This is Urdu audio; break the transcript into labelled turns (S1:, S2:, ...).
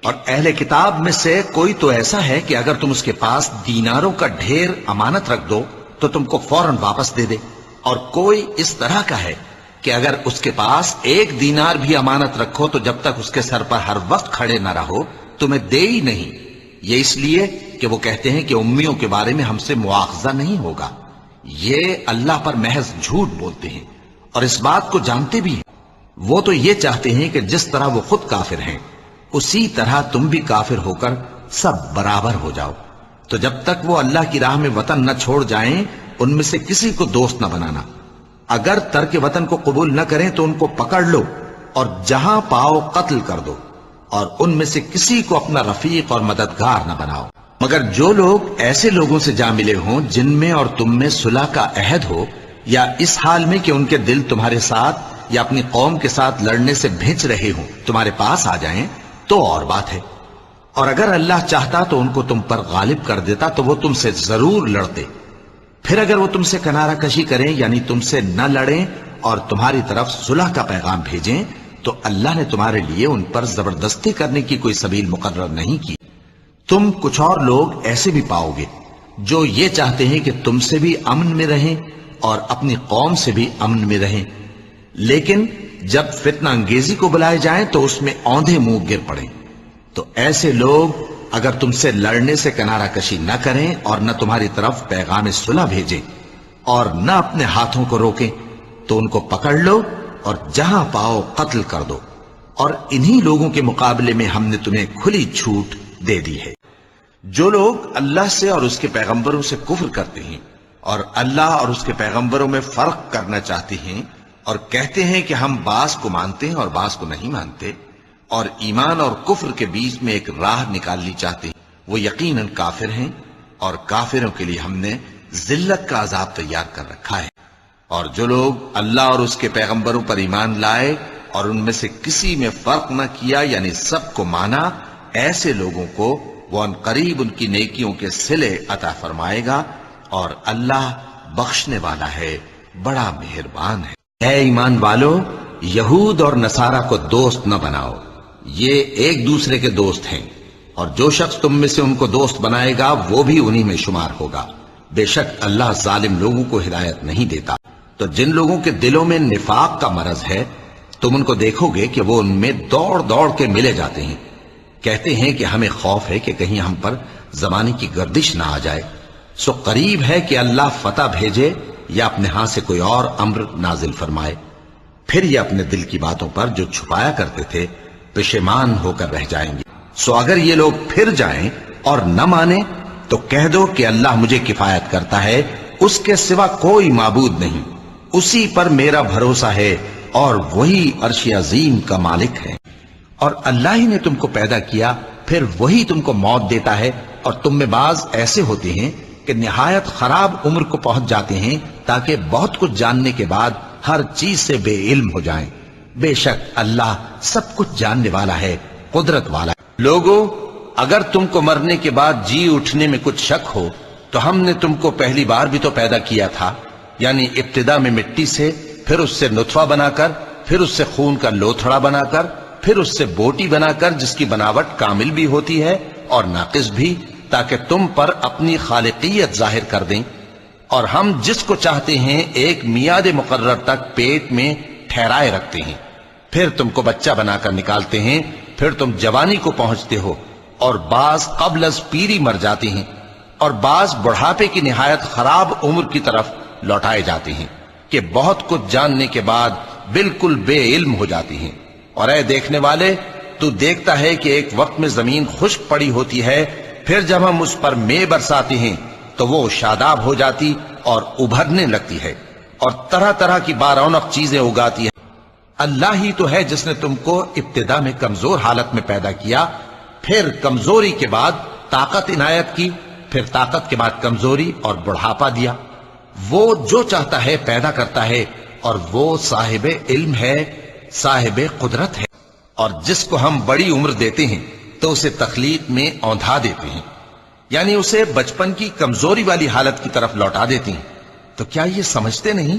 S1: اور اہل کتاب میں سے کوئی تو ایسا ہے کہ اگر تم اس کے پاس دیناروں کا ڈھیر امانت رکھ دو تو تم کو فوراً واپس دے دے، اور کوئی اس طرح کا ہے کہ اگر اس کے پاس 1 دینار بھی امانت رکھو تو جب تک اس کے سر پر ہر وقت کھڑے نہ رہو تمہیں دے ہی نہیں، یہ اس لیے کہ وہ کہتے ہیں کہ امیوں کے بارے میں ہم سے مواخذہ نہیں ہوگا۔ یہ اللہ پر محض جھوٹ بولتے ہیں اور اس بات کو جانتے بھی ہیں۔ وہ تو یہ چاہتے ہیں کہ جس طرح وہ خود کافر ہیں اسی طرح تم بھی کافر ہو کر سب برابر ہو جاؤ۔ تو جب تک وہ اللہ کی راہ میں وطن نہ چھوڑ جائیں ان میں سے کسی کو دوست نہ بنانا۔ اگر ترک وطن کو قبول نہ کریں تو ان کو پکڑ لو اور جہاں پاؤ قتل کر دو، اور ان میں سے کسی کو اپنا رفیق اور مددگار نہ بناؤ، مگر جو لوگ ایسے لوگوں سے جا ملے ہوں جن میں اور تم میں صلح کا عہد ہو، یا اس حال میں کہ ان کے دل تمہارے ساتھ یا اپنی قوم کے ساتھ لڑنے سے بھنچ رہے ہوں تمہارے پاس آ جائیں تو اور بات ہے۔ اور اگر اللہ چاہتا تو ان کو تم پر غالب کر دیتا تو وہ تم سے ضرور لڑتے۔ پھر اگر وہ تم سے کنارہ کشی کریں یعنی تم سے نہ لڑیں اور تمہاری طرف صلح کا پیغام بھیجیں تو اللہ نے تمہارے لیے ان پر زبردستی کرنے کی کوئی سبیل مقرر نہیں کی۔ تم کچھ اور لوگ ایسے بھی پاؤ گے جو یہ چاہتے ہیں کہ تم سے بھی امن میں رہیں اور اپنی قوم سے بھی امن میں رہیں، لیکن جب فتنہ انگیزی کو بلائے جائیں تو اس میں اوندھے منہ گر پڑیں۔ تو ایسے لوگ اگر تم سے لڑنے سے کنارہ کشی نہ کریں اور نہ تمہاری طرف پیغام صلح بھیجیں اور نہ اپنے ہاتھوں کو روکیں تو ان کو پکڑ لو اور جہاں پاؤ قتل کر دو، اور انہی لوگوں کے مقابلے میں ہم نے تمہیں کھلی چھوٹ دے دی ہے۔ جو لوگ اللہ سے اور اس کے پیغمبروں سے کفر کرتے ہیں اور اللہ اور اس کے پیغمبروں میں فرق کرنا چاہتے ہیں اور کہتے ہیں کہ ہم بعض کو مانتے ہیں اور بعض کو نہیں مانتے، اور ایمان اور کفر کے بیچ میں ایک راہ نکالنی چاہتے ہیں، وہ یقیناً کافر ہیں، اور کافروں کے لیے ہم نے ذلت کا عذاب تیار کر رکھا ہے۔ اور جو لوگ اللہ اور اس کے پیغمبروں پر ایمان لائے اور ان میں سے کسی میں فرق نہ کیا یعنی سب کو مانا، ایسے لوگوں کو وہ ان قریب ان کی نیکیوں کے صلے عطا فرمائے گا، اور اللہ بخشنے والا ہے، بڑا مہربان ہے۔ اے ایمان والو، یہود اور نصارہ کو دوست نہ بناؤ، یہ ایک دوسرے کے دوست ہیں، اور جو شخص تم میں سے ان کو دوست بنائے گا وہ بھی انہی میں شمار ہوگا۔ بے شک اللہ ظالم لوگوں کو ہدایت نہیں دیتا۔ تو جن لوگوں کے دلوں میں نفاق کا مرض ہے تم ان کو دیکھو گے کہ وہ ان میں دوڑ دوڑ کے ملے جاتے ہیں، کہتے ہیں کہ ہمیں خوف ہے کہ کہیں ہم پر زمانے کی گردش نہ آ جائے، سو قریب ہے کہ اللہ فتح بھیجے یا اپنے ہاں سے کوئی اور امر نازل فرمائے، پھر یہ اپنے دل کی باتوں پر جو چھپایا کرتے تھے پشیمان ہو کر رہ جائیں گے۔ سو اگر یہ لوگ پھر جائیں اور نہ مانیں تو کہہ دو کہ اللہ مجھے کفایت کرتا ہے، اس کے سوا کوئی معبود نہیں، اسی پر میرا بھروسہ ہے، اور وہی عرش عظیم کا مالک ہے۔ اور اللہ ہی نے تم کو پیدا کیا، پھر وہی تم کو موت دیتا ہے، اور تم میں بعض ایسے ہوتے ہیں کہ نہایت خراب عمر کو پہنچ جاتے ہیں تاکہ بہت کچھ جاننے کے بعد ہر چیز سے بے علم ہو جائیں۔ بے شک اللہ سب کچھ جاننے والا ہے، قدرت والا ہے۔ لوگو، اگر تم کو مرنے کے بعد جی اٹھنے میں کچھ شک ہو تو ہم نے تم کو پہلی بار بھی تو پیدا کیا تھا، یعنی ابتدا میں مٹی سے، پھر اس سے نطفہ بنا کر، پھر اس سے خون کا لوتھڑا بنا کر، پھر اس سے بوٹی بنا کر جس کی بناوٹ کامل بھی ہوتی ہے اور ناقص بھی، تاکہ تم پر اپنی خالقیت ظاہر کر دیں۔ اور ہم جس کو چاہتے ہیں ایک میعاد مقرر تک پیٹ میں ٹھہرائے رکھتے ہیں، پھر تم کو بچہ بنا کر نکالتے ہیں، پھر تم جوانی کو پہنچتے ہو، اور بعض قبل از پیری مر جاتے ہیں، اور بعض بڑھاپے کی نہایت خراب عمر کی طرف لوٹائے جاتے ہیں کہ بہت کچھ جاننے کے بعد بالکل بے علم ہو جاتی ہیں۔ اور اے دیکھنے والے، تو دیکھتا ہے کہ ایک وقت میں زمین خشک پڑی ہوتی ہے، پھر جب ہم اس پر مے برساتے ہیں تو وہ شاداب ہو جاتی اور ابھرنے لگتی ہے، اور طرح طرح کی بارونق چیزیں اگاتی ہے۔ اللہ ہی تو ہے جس نے تم کو ابتدا میں کمزور حالت میں پیدا کیا، پھر کمزوری کے بعد طاقت عنایت کی، پھر طاقت کے بعد کمزوری اور بڑھاپا دیا۔ وہ جو چاہتا ہے پیدا کرتا ہے، اور وہ صاحب علم ہے، صاحب قدرت ہے۔ اور جس کو ہم بڑی عمر دیتے ہیں تو اسے تخلیق میں اوندھا دیتے ہیں، یعنی اسے بچپن کی کمزوری والی حالت کی طرف لوٹا دیتے ہیں۔ تو کیا یہ سمجھتے نہیں